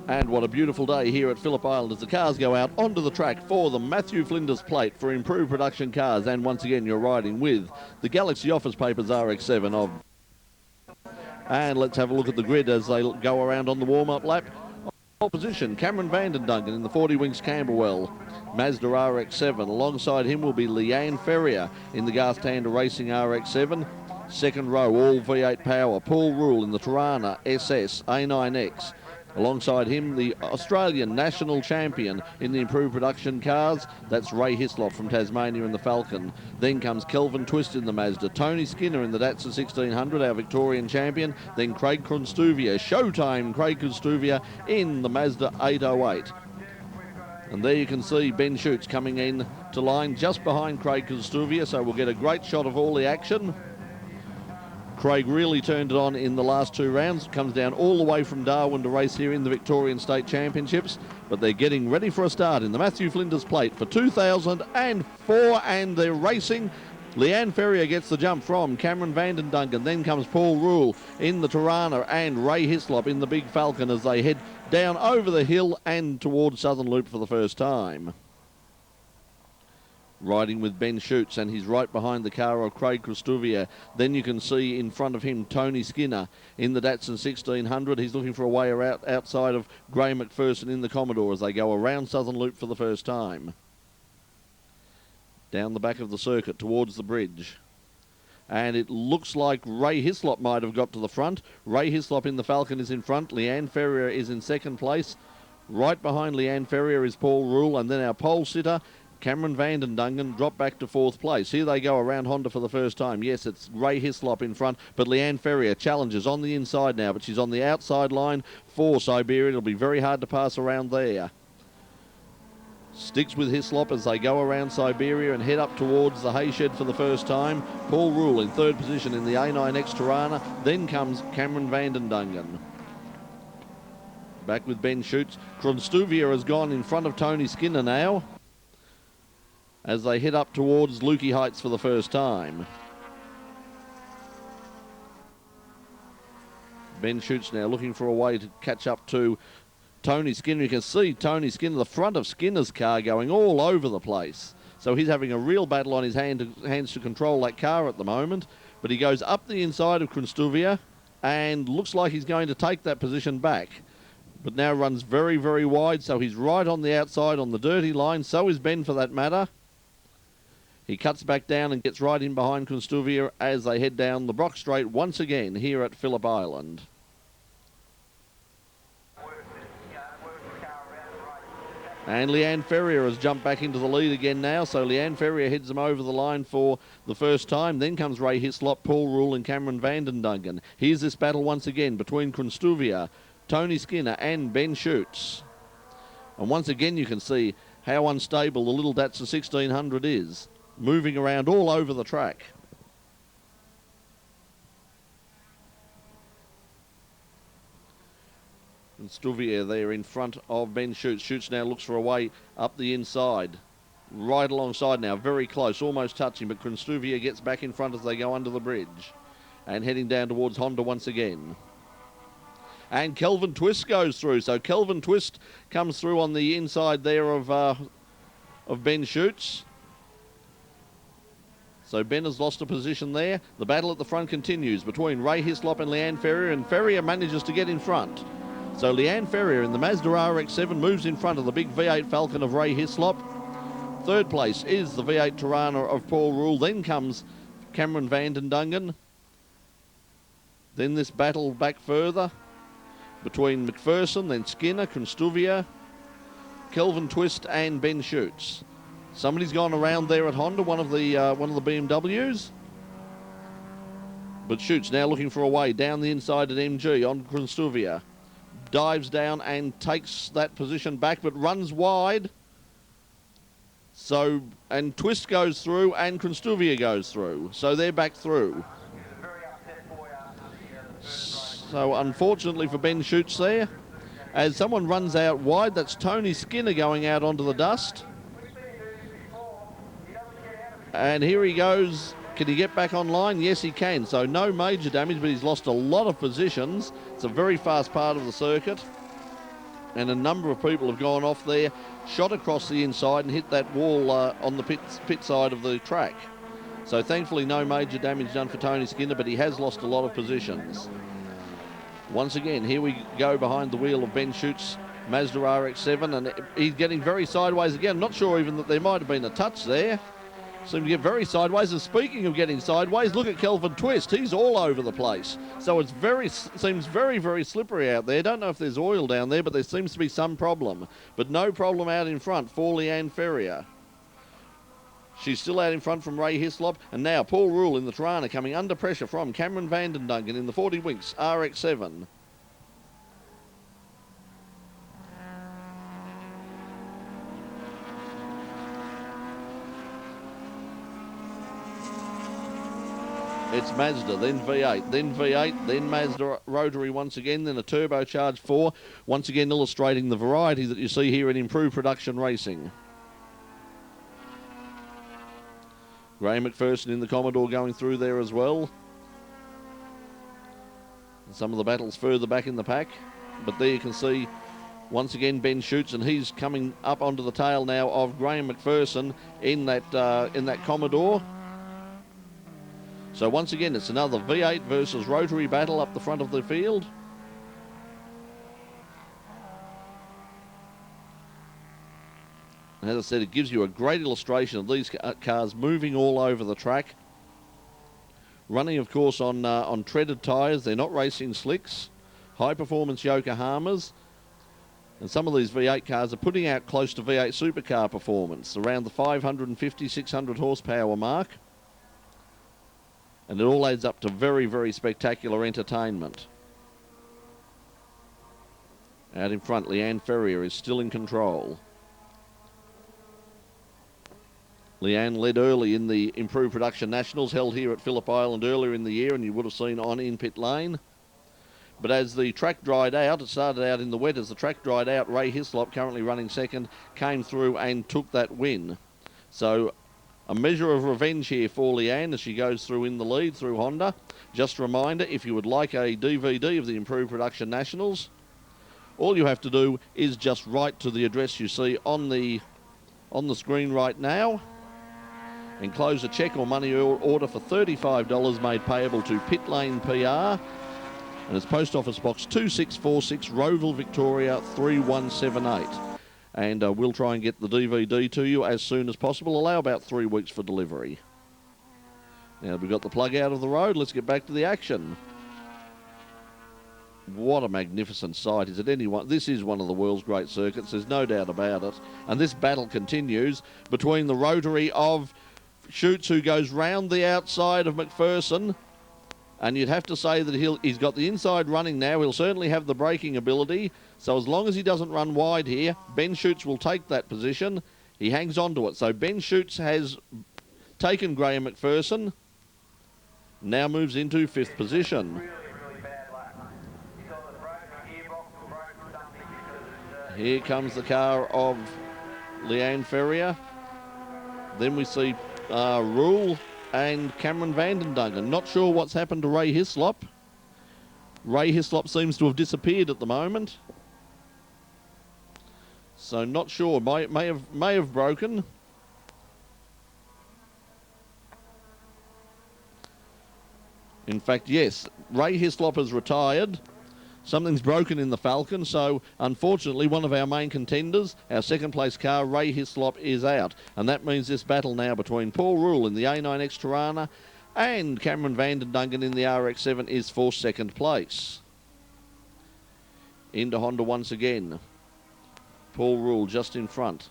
And what a beautiful day here at Phillip Island as the cars go out onto the track for the Matthew Flinders plate for Improved Production Cars. And once again, you're riding with the Galaxy Office Papers RX-7 of. And let's have a look at the grid as they go around on the warm-up lap. Position, Cameron Vanden Duncan in the 40 Winks Camberwell Mazda RX-7. Alongside him will be Leanne Ferrier in the Garth-Tander Racing RX-7. Second row, all V8 power, Paul Rule in the Tirana SS A9X. Alongside him, the Australian national champion in the Improved Production cars, that's Ray Hislop from Tasmania in the Falcon. Then comes Kelvin Twist in the Mazda, Tony Skinner in the Datsun 1600, our Victorian champion. Then Craig Constuvia, Showtime Craig Constuvia in the Mazda 808. And there you can see Ben Schutz coming in to line just behind Craig Constuvia, so we'll get a great shot of all the action. Craig really turned it on in the last two rounds. Comes down all the way from Darwin to race here in the Victorian State Championships. But they're getting ready for a start in the Matthew Flinders plate for 2004, and they're racing. Leanne Ferrier gets the jump from Cameron Vanden Duncan. Then comes Paul Rule in the Tirana and Ray Hislop in the Big Falcon as they head down over the hill and towards Southern Loop for the first time. Riding with Ben Schutz, and he's right behind the car of Craig Constuvia. Then you can see in front of him Tony Skinner in the Datsun 1600. He's looking for a way outside of Gray McPherson in the Commodore as they go around Southern Loop for the first time. Down the back of the circuit towards the bridge. And it looks like Ray Hislop might have got to the front. Ray Hislop in the Falcon is in front. Leanne Ferrier is in second place. Right behind Leanne Ferrier is Paul Rule, and then our pole sitter Cameron Vanden Duncan dropped back to fourth place. Here they go around Honda for the first time. Yes, it's Ray Hislop in front, but Leanne Ferrier challenges on the inside now, but she's on the outside line for Siberia. It'll be very hard to pass around there. Sticks with Hislop as they go around Siberia and head up towards the Hayshed for the first time. Paul Rule in third position in the A9X Tirana. Then comes Cameron Vanden Duncan. Back with Ben Schutz. Constuvia has gone in front of Tony Skinner now as they head up towards Lukey Heights for the first time. Ben Schutz now looking for a way to catch up to Tony Skinner. You can see Tony Skinner, the front of Skinner's car, going all over the place. So he's having a real battle on his hands to control that car at the moment. But he goes up the inside of Constuvia and looks like he's going to take that position back. But now runs very, very wide, so he's right on the outside on the dirty line. So is Ben for that matter. He cuts back down and gets right in behind Constuvia as they head down the Brock Straight once again here at Phillip Island. And Leanne Ferrier has jumped back into the lead again now, so Leanne Ferrier heads them over the line for the first time. Then comes Ray Hislop, Paul Rule and Cameron Vanden Duncan. Here's this battle once again between Constuvia, Tony Skinner and Ben Schutz. And once again you can see how unstable the little Datsun 1600 is, moving around all over the track. And Constuvia there in front of Ben Schutz. Schutz now looks for a way up the inside. Right alongside now, very close, almost touching, but Constuvia gets back in front as they go under the bridge. And heading down towards Honda once again. And Kelvin Twist goes through. So Kelvin Twist comes through on the inside there of Ben Schutz. So Ben has lost a position there. The battle at the front continues between Ray Hislop and Leanne Ferrier, and Ferrier manages to get in front. So Leanne Ferrier in the Mazda RX-7 moves in front of the big V8 Falcon of Ray Hislop. Third place is the V8 Tirana of Paul Rule. Then comes Cameron Vanden Duncan. Then this battle back further between McPherson, then Skinner, Constuvia, Kelvin Twist and Ben Schutz. Somebody's gone around there at Honda, one of the BMWs. But Schutz now looking for a way down the inside at MG on Constuvia. Dives down and takes that position back, but runs wide. So, and Twist goes through and Constuvia goes through. So they're back through. So unfortunately for Ben Schutz there, as someone runs out wide, that's Tony Skinner going out onto the dust. And here he goes. Can he get back online? Yes, he can. So no major damage, but he's lost a lot of positions. It's a very fast part of the circuit. And a number of people have gone off there, shot across the inside and hit that wall on the pit side of the track. So thankfully no major damage done for Tony Skinner, but he has lost a lot of positions. Once again, here we go behind the wheel of Ben Schutt's Mazda RX-7, and he's getting very sideways again. Not sure even that there might have been a touch there. Seemed to get very sideways. And speaking of getting sideways, look at Kelvin Twist. He's all over the place. So it seems very, very slippery out there. Don't know if there's oil down there, but there seems to be some problem. But no problem out in front for Leanne Ferrier. She's still out in front from Ray Hislop. And now Paul Rule in the Tirana coming under pressure from Cameron Vandendungan in the 40 Winks RX-7. It's Mazda, then V8, then V8, then Mazda rotary once again, then a turbocharged 4, once again illustrating the variety that you see here in Improved Production Racing. Graham McPherson in the Commodore going through there as well. And some of the battles further back in the pack, but there you can see once again Ben Schutz, and he's coming up onto the tail now of Graham McPherson in that Commodore. So once again, it's another V8 versus rotary battle up the front of the field. And as I said, it gives you a great illustration of these cars moving all over the track. Running, of course, on treaded tyres. They're not racing slicks. High-performance Yokohamas. And some of these V8 cars are putting out close to V8 supercar performance, around the 550, 600 horsepower mark. And it all adds up to very, very spectacular entertainment. Out in front, Leanne Ferrier is still in control. Leanne led early in the Improved Production Nationals, held here at Phillip Island earlier in the year, and you would have seen on in pit lane. But as the track dried out, it started out in the wet. As the track dried out, Ray Hislop, currently running second, came through and took that win. So a measure of revenge here for Leanne as she goes through in the lead through Honda. Just a reminder, if you would like a DVD of the Improved Production Nationals, all you have to do is just write to the address you see on the screen right now, enclose a cheque or money order for $35 made payable to Pit Lane PR, and it's Post Office Box 2646, Rowville, Victoria 3178. And we'll try and get the DVD to you as soon as possible. Allow about 3 weeks for delivery. Now we've got the plug out of the road. Let's get back to the action. What a magnificent sight. Is it anyone? This is one of the world's great circuits. There's no doubt about it. And this battle continues between the rotary of Schutz, who goes round the outside of McPherson. And you'd have to say that he's got the inside running now. He'll certainly have the braking ability. So as long as he doesn't run wide here, Ben Schutz will take that position. He hangs on to it. So Ben Schutz has taken Graham McPherson. Now moves into 5th position. Here comes the car of Leanne Ferrier. Then we see Rule and Cameron Vandendungan. Not sure what's happened to Ray Hislop. Ray Hislop seems to have disappeared at the moment. So not sure. May have broken. In fact, yes, Ray Hislop has retired. Something's broken in the Falcon, so unfortunately one of our main contenders, our second place car, Ray Hislop, is out. And that means this battle now between Paul Rule in the A9X Tirana and Cameron Vandendungan in the RX-7 is for second place. Into Honda once again. Paul Rule just in front.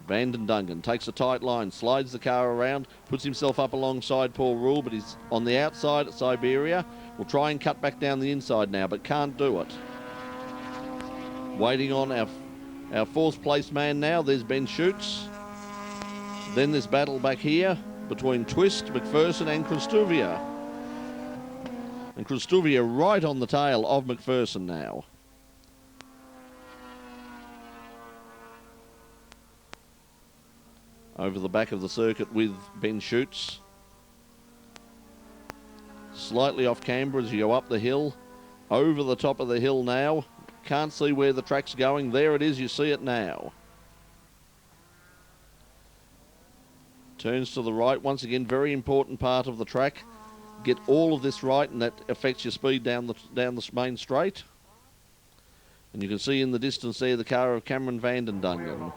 Vandendungan takes a tight line, slides the car around, puts himself up alongside Paul Rule, but he's on the outside at Siberia. We'll try and cut back down the inside now, but can't do it. Waiting on our 4th place man now. There's Ben Schutz. Then this battle back here between Twist, McPherson and Kristuvia. And Kristuvia right on the tail of McPherson now. Over the back of the circuit with Ben Schutz. Slightly off camber as you go up the hill. Over the top of the hill now. Can't see where the track's going. There it is, you see it now. Turns to the right, once again, very important part of the track. Get all of this right and that affects your speed down the main straight. And you can see in the distance there the car of Cameron Vanden Dungen.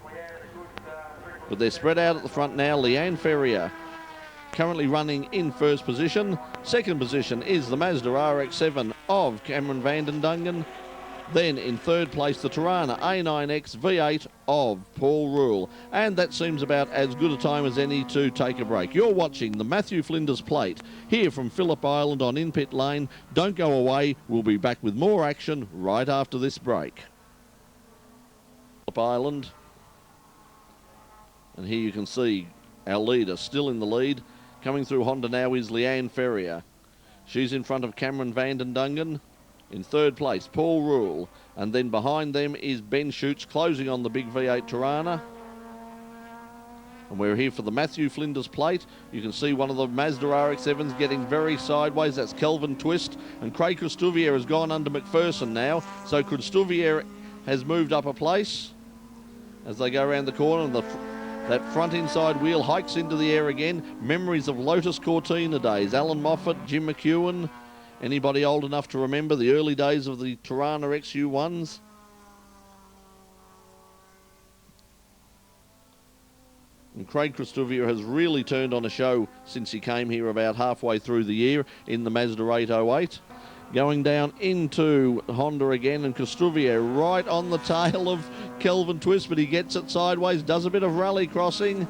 But they're spread out at the front now. Leanne Ferrier currently running in first position. Second position is the Mazda RX-7 of Cameron Vanden Dungen. Then in third place, the Tirana A9X V8 of Paul Rule. And that seems about as good a time as any to take a break. You're watching the Matthew Flinders Plate here from Phillip Island on In Pit Lane. Don't go away. We'll be back with more action right after this break. Phillip Island. And here you can see our leader still in the lead. Coming through Honda now is Leanne Ferrier. She's in front of Cameron Vanden Dungen. In third place, Paul Rule. And then behind them is Ben Schutz closing on the big V8 Tirana. And we're here for the Matthew Flinders Plate. You can see one of the Mazda RX-7s getting very sideways. That's Kelvin Twist. And Craig Christouvier has gone under McPherson now. So Christouvier has moved up a place as they go around the corner. And that front inside wheel hikes into the air again. Memories of Lotus Cortina days. Alan Moffat, Jim McEwen. Anybody old enough to remember the early days of the Tirana XU1s? And Craig Christouvier has really turned on a show since he came here about halfway through the year in the Mazda 808. Going down into Honda again, and Christouvier right on the tail of Kelvin Twist, but he gets it sideways, does a bit of rally crossing,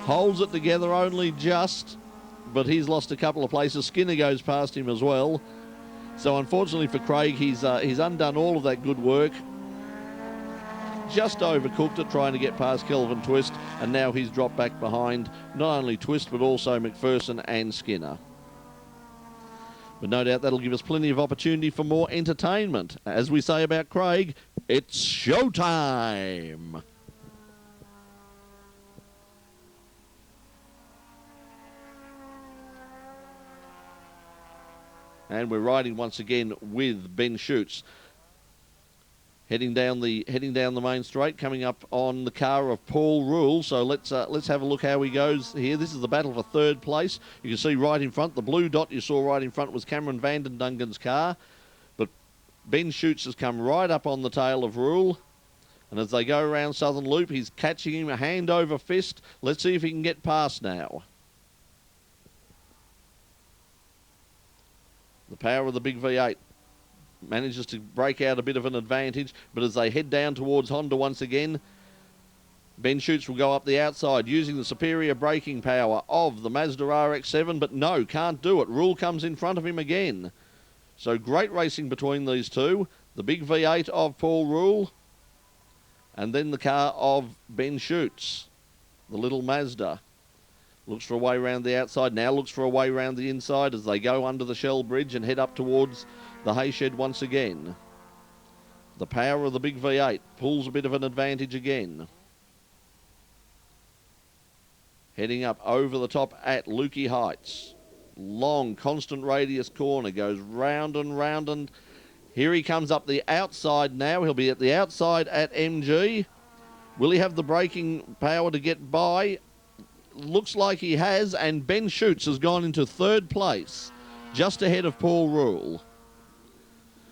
holds it together only just, but he's lost a couple of places. Skinner goes past him as well. So unfortunately for Craig, he's undone all of that good work. Just overcooked it trying to get past Kelvin Twist, and now he's dropped back behind not only Twist but also McPherson and Skinner. But no doubt that'll give us plenty of opportunity for more entertainment. As we say about Craig, it's showtime! And we're riding once again with Ben Schutz. Heading down the main straight, coming up on the car of Paul Rule. So let's have a look how he goes here. This is the battle for third place. You can see right in front, the blue dot you saw right in front was Cameron Vanden Dungen's car. But Ben Schutz has come right up on the tail of Rule. And as they go around Southern Loop, he's catching him a hand over fist. Let's see if he can get past now. The power of the big V8 manages to break out a bit of an advantage, but as they head down towards Honda once again, Ben Schutz will go up the outside using the superior braking power of the Mazda RX-7, but no, can't do it. Rule comes in front of him again. So great racing between these two. The big V8 of Paul Rule, and then the car of Ben Schutz, the little Mazda. Looks for a way around the outside, now looks for a way around the inside as they go under the Shell Bridge and head up towards the hay shed once again. The power of the big V8 pulls a bit of an advantage again. Heading up over the top at Lukey Heights. Long, constant radius corner, goes round and round, and here he comes up the outside now. He'll be at the outside at MG. Will he have the braking power to get by? Looks like he has, and Ben Schutz has gone into third place, just ahead of Paul Rule.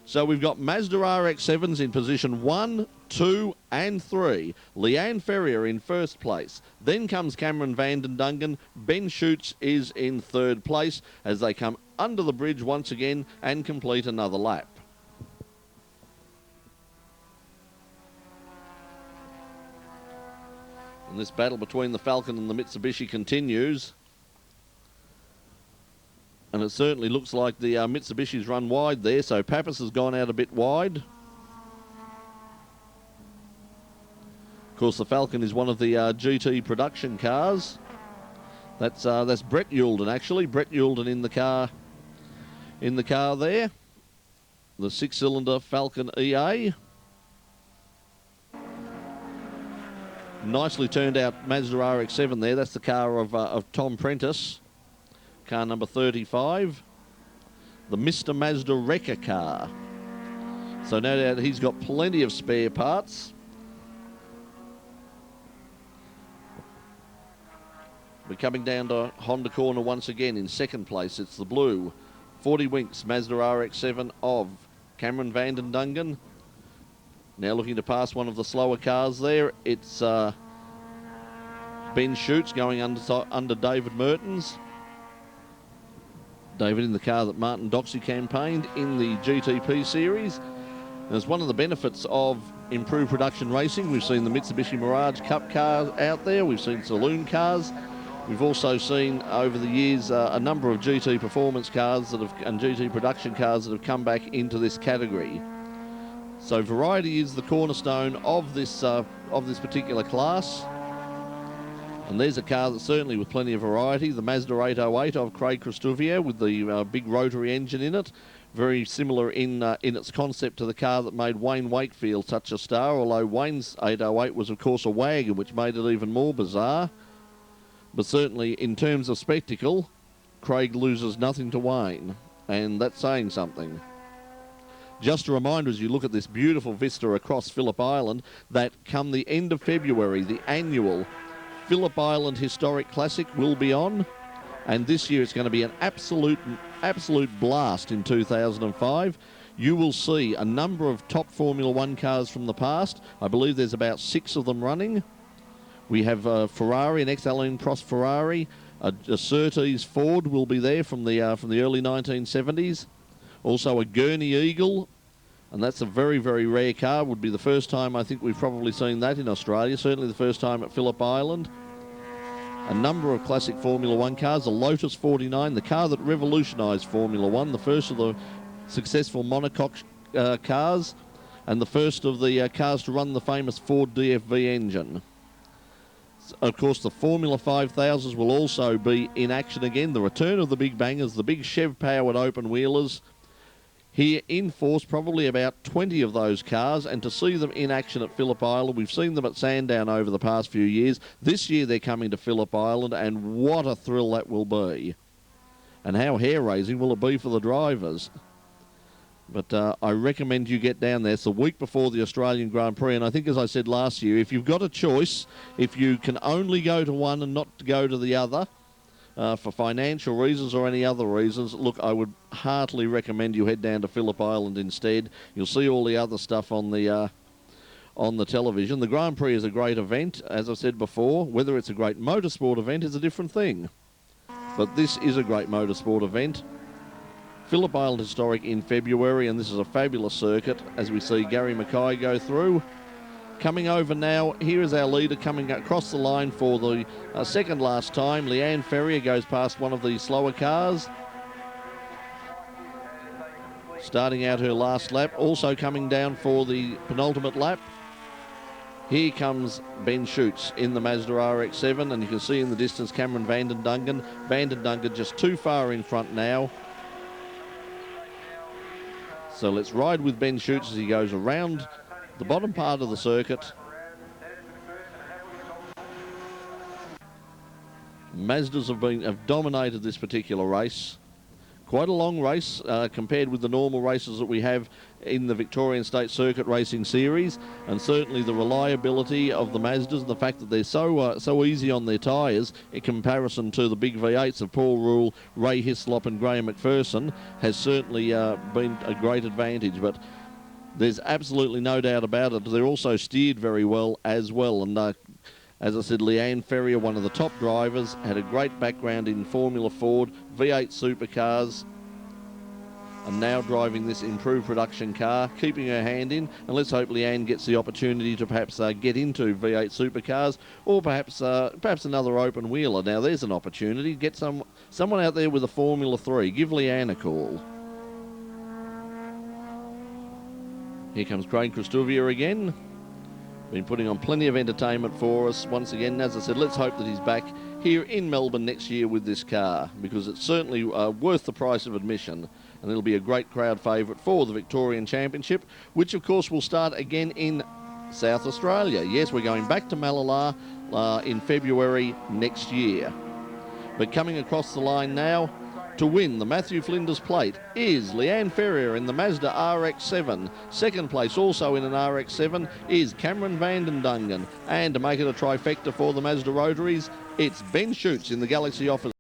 So we've got Mazda RX-7s in position 1, 2 and 3. Leanne Ferrier in first place. Then comes Cameron Vanden Dungen. Ben Schutz is in third place as they come under the bridge once again and complete another lap. And this battle between the Falcon and the Mitsubishi continues. And it certainly looks like the Mitsubishi's run wide there, so Pappas has gone out a bit wide. Of course, the Falcon is one of the GT production cars. That's Brett Youlden, actually. Brett Youlden in the car there. The six-cylinder Falcon EA. Nicely turned out Mazda RX-7 there. That's the car of Tom Prentice. Car number 35. The Mr. Mazda Wrecker car. So no doubt he's got plenty of spare parts. We're coming down to Honda Corner once again. In second place, it's the blue 40 Winks Mazda RX-7 of Cameron Vanden Dungen. Now looking to pass one of the slower cars there. It's Ben Schutz going under David Mertens. David in the car that Martin Doxey campaigned in the GTP series. As one of the benefits of improved production racing, we've seen the Mitsubishi Mirage Cup cars out there. We've seen saloon cars. We've also seen over the years a number of GT performance cars and GT production cars that have come back into this category. So variety is the cornerstone of this particular class. And there's a car that's certainly with plenty of variety, the Mazda 808 of Craig Christovier with the big rotary engine in it. Very similar in its concept to the car that made Wayne Wakefield such a star, although Wayne's 808 was of course a wagon, which made it even more bizarre. But certainly in terms of spectacle, Craig loses nothing to Wayne, and that's saying something. Just a reminder as you look at this beautiful vista across Phillip Island that come the end of February, the annual Phillip Island Historic Classic will be on, and this year it's going to be an absolute blast in 2005. You will see a number of top Formula One cars from the past. I believe there's about 6 of them running. We have a Ferrari, an ex-Alain Prost Ferrari, a Surtees Ford will be there from the early 1970s. Also a Gurney Eagle, and that's a very, very rare car. Would be the first time I think we've probably seen that in Australia, certainly the first time at Phillip Island. A number of classic Formula One cars, a Lotus 49, the car that revolutionised Formula One, the first of the successful monocoque cars, and the first of the cars to run the famous Ford DFV engine. Of course, the Formula 5000s will also be in action again. The return of the big bangers, the big Chev-powered open-wheelers. Here in force, probably about 20 of those cars, and to see them in action at Phillip Island, we've seen them at Sandown over the past few years. This year they're coming to Phillip Island, and what a thrill that will be. And how hair-raising will it be for the drivers? But I recommend you get down there. It's the week before the Australian Grand Prix, and I think, as I said last year, if you've got a choice, if you can only go to one and not go to the other, for financial reasons or any other reasons, look, I would heartily recommend you head down to Phillip Island instead. You'll see all the other stuff on the television. The Grand Prix is a great event, as I said before. Whether it's a great motorsport event is a different thing. But this is a great motorsport event. Phillip Island Historic in February, and this is a fabulous circuit as we see Gary Mackay go through. Coming over now, here is our leader coming across the line for the second last time. Leanne Ferrier goes past one of the slower cars. Starting out her last lap, also coming down for the penultimate lap. Here comes Ben Schutz in the Mazda RX-7, and you can see in the distance Cameron Vanden Dungen. Vanden Dungen just too far in front now. So let's ride with Ben Schutz as he goes around the bottom part of the circuit. Mazdas have dominated this particular race. Quite a long race compared with the normal races that we have in the Victorian State Circuit Racing Series, and certainly the reliability of the Mazdas and the fact that they're so easy on their tyres in comparison to the big V8s of Paul Rule, Ray Hislop and Graham McPherson has certainly been a great advantage. But there's absolutely no doubt about it. They're also steered very well as well. And as I said, Leanne Ferrier, one of the top drivers, had a great background in Formula Ford, V8 supercars, and now driving this improved production car, keeping her hand in. And let's hope Leanne gets the opportunity to perhaps get into V8 supercars, or perhaps another open wheeler. Now there's an opportunity. Get someone out there with a Formula 3. Give Leanne a call. Here comes Craig Christovier again. Been putting on plenty of entertainment for us. Once again, as I said, let's hope that he's back here in Melbourne next year with this car, because it's certainly worth the price of admission, and it'll be a great crowd favourite for the Victorian Championship, which of course will start again in South Australia. Yes, we're going back to Malala in February next year. But coming across the line now, to win the Matthew Flinders Plate is Leanne Ferrier in the Mazda RX-7. Second place, also in an RX-7, is Cameron Vandendungen. And to make it a trifecta for the Mazda Rotaries, it's Ben Schutz in the Galaxy Office